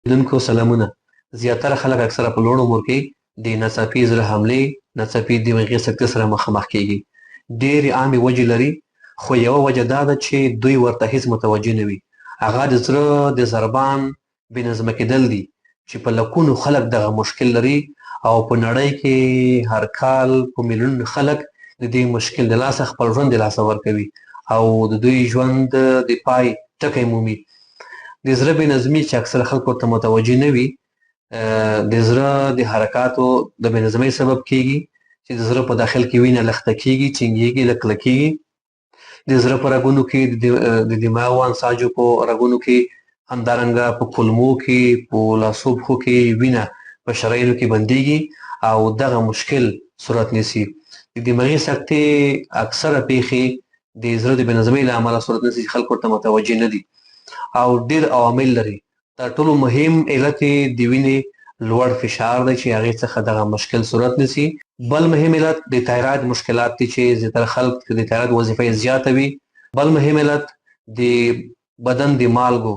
لیدونکو سلامونه. زیاتره خلک اکثره په لوړ عمر کې د ناڅاپي زړه حملې، ناڅاپي دماغي سکتې سره مخامخ کېږي. ډېرې عامې وجې لري، خو یوه وجه دا ده چې دوی ورته هیڅ متوجه نه وي. هغه د زړه د ضربان بې نظمه کېدل دي چې په لکونو خلک دغه مشکل لري او په نړۍ کې هر کال په میلیونونو خلک د دې مشکل د لاسه خپل ژوند د لاسه ورکوي او د دوی ژوند د پای ټکی مومي. د زړه بې نظمي چې اکثره خلک ورته متوجه نه وي، د زړه د حرکاتو د بې نظمۍ سبب کېږي چې د زړه په داخل کې وینه لخته کېږي، چینګېږي، کلکېږي. د زړه په رګونو کې د دماغ او انساجو په رګونو کې، همدارنګه په کولمو کې، په لاسو پښو کې وینه په شرايینو کې بندېږي او دغه مشکل صورت نیسي. د دماغي سکتې اکثره پیښې د زړه د بې نظمۍ له امله صورت نیسي چې خلک ورته متوجه نه دي او ډېر عوامل لري. تر ټولو مهم علت یې د وینې لوړ فشار دی چې هغې څخه دغه مشکل صورت نیسي. بل مهم علت د تایراید مشکلات دي چې زیاتره خلک د تایراید وظیفه یې زیاته وي. بل مهم علت د بدن د مالګو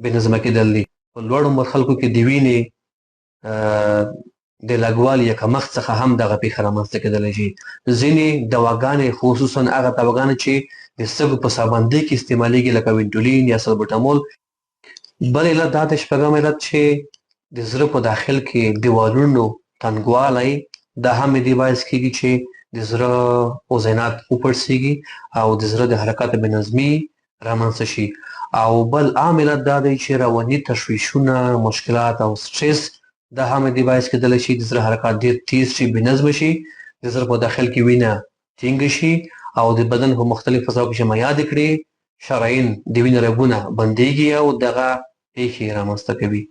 بې نظمه کېدل دي. په لوړ عمر خلکو کې د وینې د لږوالي یا کمښت څخه هم دغه پیښه رامنځته کېدلی شي. ځینې دواګانې، خصوصا هغه دواګانې چې د سږو په ساه کې استعمالیږي لکه وینټولین یا سلبوټامول. بل علت دا دی، شپږم علت، چې د زړه په داخل کې د والونو تنګوالی، دا هم دې باعث کېږي چې د زړه عضلات وپړسېږي او د زړه د حرکاتو بې نظمي رامنځته شي. او بل عام علت دا دی چې رواني تشویشونه، مشکلات او سټرس، دا هم دې باعث کېدلی شي د زړه حرکات ډېر تیز شي، بې نظمه شي، د زړه په داخل کې وینه ټینګه شي او د بدن په مختلفو فضاو کې چې ما یادې کړې، شرايین د وینې رګونه بندېږي او دغه پیښې رامنځته کوي.